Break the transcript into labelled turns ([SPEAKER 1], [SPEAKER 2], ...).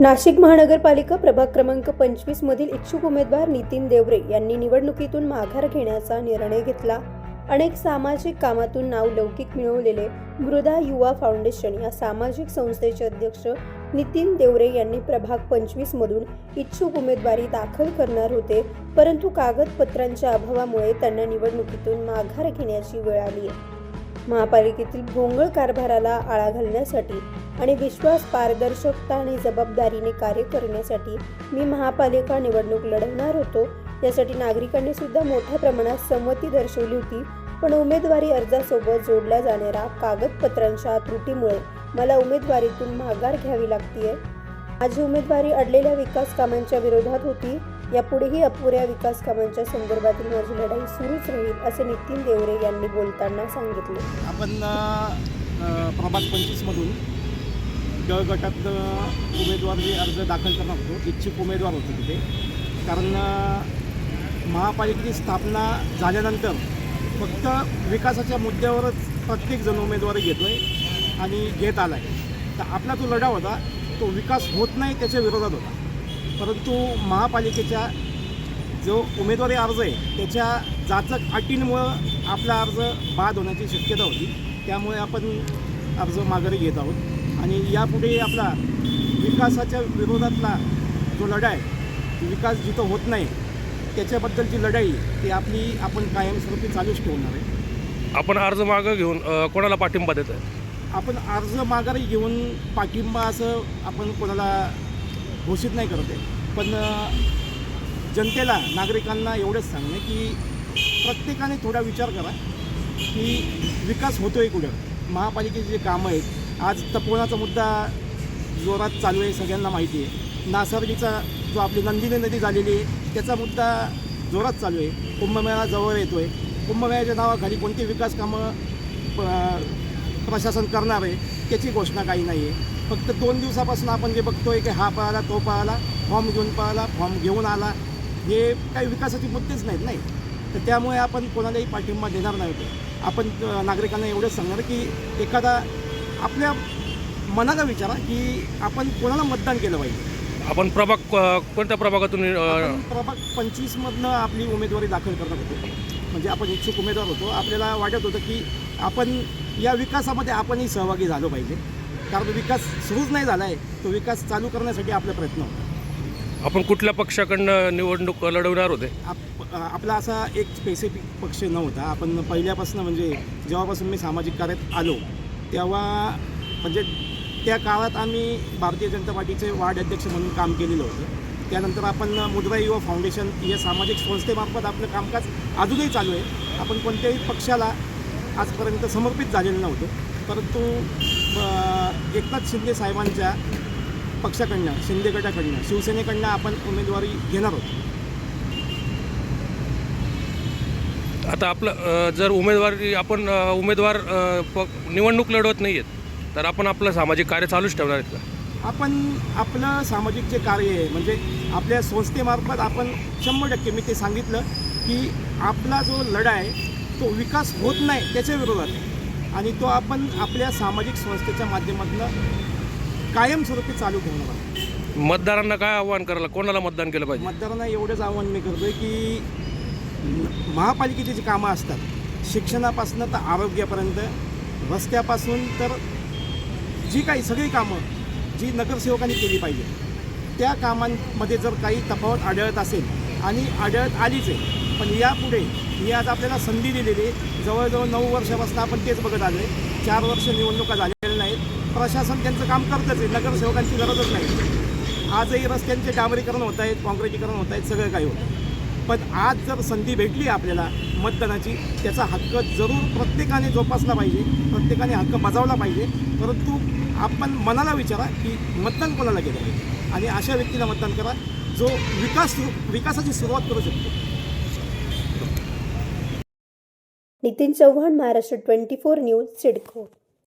[SPEAKER 1] नाशिक महानगरपालिका प्रभाग क्रमांक 25 मधील इच्छुक उमेदवार नितीन देवरे यांनी निवडणुकीतून माघार घेण्याचा निर्णय घेतला। अनेक सामाजिक कामातून नाव लौकिक मिळवलेले मृदा युवा फाउंडेशन या सामाजिक संस्थेचे अध्यक्ष नितीन देवरे यांनी प्रभाग 25 मधून इच्छुक उमेदवारी दाखल करणार होते, परंतु कागदपत्रांच्या अभावामुळे त्यांना निवडणुकीतून माघार घेण्याची वेळ आली आहे। महापालिकेतील भोंगळ कारभाराला आळा घालण्यासाठी आणि विश्वास, पारदर्शकता आणि जबाबदारीने कार्य करण्यासाठी मी महापालिका निवडणूक लढवणार होतो। यासाठी नागरिकांनी सुद्धा मोठ्या प्रमाणात संमती दर्शवली होती, पण उमेदवारी अर्जासोबत जोडल्या जाणाऱ्या कागदपत्रांच्या त्रुटीमुळे मला उमेदवारीतून माघार घ्यावी लागतेय। माझी उमेदवारी अडलेल्या विकास कामांच्या विरोधात होती। यापुढेही अपुऱ्या विकास कामांच्या संदर्भातील माझी लढाई सुरूच राहील, असे नितीन देवरे यांनी बोलताना सांगितले।
[SPEAKER 2] आपण प्रभाग 25 मधून ग गटात उमेदवारी अर्ज दाखल करणार होतो। इच्छुक उमेदवार होते तिथे, कारण महापालिकेची स्थापना झाल्यानंतर फक्त विकासाच्या मुद्द्यावरच प्रत्येकजण उमेदवारी घेतोय आणि घेत आलाय। तर आपला जो लढा होता तो विकास होत नाही त्याच्या विरोधात होता, परंतु महापालिकेच्या जो उमेदवारी अर्ज आहे त्याच्या जाचक अटींमुळं आपला अर्ज बाद होण्याची शक्यता होती। त्यामुळे आपण अर्ज माघारी घेत आहोत आणि यापुढे आपला विकासाच्या विरोधातला जो लढा आहे, विकास जिथं होत नाही त्याच्याबद्दलची लढाई ती आपण कायमस्वरूपी चालूच ठेवणार आहे।
[SPEAKER 3] आपण अर्ज मागं घेऊन कोणाला पाठिंबा देत आहे?
[SPEAKER 2] आपण अर्ज माघारी घेऊन पाठिंबा असं आपण कोणाला घोषित नाही करत आहे, पण जनतेला, नागरिकांना एवढंच सांगणं की प्रत्येकाने थोडा विचार करा की विकास होतोय कुठं। महापालिकेचे जे कामं आहेत, आज तपोवनाचा मुद्दा जोरात चालू आहे, सगळ्यांना माहिती आहे। नासर्गीचा जो आपली नंदिनी नदी झालेली आहे त्याचा मुद्दा जोरात चालू आहे। कुंभमेळा जवळ येतो आहे, कुंभमेळ्याच्या नावाखाली कोणती विकास कामं प्रशासन करणार आहे त्याची घोषणा काही नाही आहे। फक्त 2 दिवसापासून आपण जे बघतोय की हा पळाला, तो पळाला, फॉर्म घेऊन पळाला, फॉर्म घेऊन आला, हे काही विकासाचे मुद्देच नाहीत नाही। तर त्यामुळे आपण कोणालाही पाठिंबा देणार नाही होतो। आपण नागरिकांना एवढंच सांगणार की एखादा आपल्या मनाला विचारा की आपण कोणाला मतदान केलं पाहिजे।
[SPEAKER 3] आपण कोणत्या प्रभागातून?
[SPEAKER 2] प्रभाग 25 मधनं आपली उमेदवारी दाखल करणार होतो, म्हणजे आपण इच्छुक उमेदवार होतो। आपल्याला वाटत होतं की आपण या विकासामध्ये आपणही सहभागी झालो पाहिजे, कारण विकास सुरूच नाही झाला आहे, तो विकास चालू करण्यासाठी आपला प्रयत्न होता।
[SPEAKER 3] आपण कुठल्या पक्षाकडनं निवडणूक लढवणार होते?
[SPEAKER 2] आपला असा एक स्पेसिफिक पक्ष नव्हता। आपण पहिल्यापासून, म्हणजे जेव्हापासून मी सामाजिक कार्यात आलो तेव्हा, म्हणजे त्या काळात आम्ही भारतीय जनता पार्टीचे वार्ड अध्यक्ष म्हणून काम केलेलं होतं। त्यानंतर आपण मुद्रा युवा फाउंडेशन या सामाजिक संस्थेमार्फत आपलं कामकाज अजूनही चालू आहे। आपण कोणत्याही पक्षाला आजपर्यंत समर्पित झालेलं नव्हतं, परंतु एकनाथ शिंदे साहेबांच्या पक्षाकडनं, शिंदे गटाकडनं, शिवसेनेकडनं आपण उमेदवारी घेणार होतो।
[SPEAKER 3] आता आपलं जर आपण उमेदवार निवडणूक लढवत नाही आहेत तर आपण आपलं सामाजिक कार्य चालूच ठेवणार आहेत का?
[SPEAKER 2] आपण आपलं सामाजिक जे कार्य आहे, म्हणजे आपल्या संस्थेमार्फत आपण 100%, मी ते सांगितलं की आपला जो लढा आहे तो विकास होत नाही त्याच्या विरोधात आहे आणि तो आपण आपल्या सामाजिक संस्थेच्या माध्यमातून कायमस्वरूपी चालू ठेवणार आहोत।
[SPEAKER 3] मतदारांना काय आव्हान करायला, कोणाला मतदान केलं पाहिजे?
[SPEAKER 2] मतदारांना एवढंच आव्हान मी करतोय की महापालिकेची जी कामं असतात, शिक्षणापासून तर आरोग्यापर्यंत, रस्त्यापासून तर जी काही सगळी कामं जी नगरसेवकांनी केली पाहिजे, त्या कामांमध्ये जर काही तफावत आढळत असेल, आणि आढळत आलीच आहे, पण यापुढे ही आज आपल्याला संधी दिलेली आहे। जवळजवळ 9 वर्षापासून आपण तेच बघत आलो आहे। 4 वर्ष निवडणुका झालेल्या नाहीत, प्रशासन त्यांचं काम करतच आहे, नगरसेवकांची गरजच नाही। आजही रस्त्यांचे डांबरीकरण होत आहेत, काँक्रिटीकरण होत आहेत, सगळं काही होतं। पण आज जर संधी भेटली आपल्याला मतदानाची, त्याचा हक्क जरूर प्रत्येकाने जोपासला पाहिजे, प्रत्येकाने हक्क बजावला पाहिजे, परंतु आपण मनाला विचारा की मतदान कोणाला केलं पाहिजे आणि अशा व्यक्तीला मतदान करा जो विकासाची सुरुवात करू शकतो।
[SPEAKER 1] नितीन चव्हाण, महाराष्ट्र 24 न्यूज, सिडको।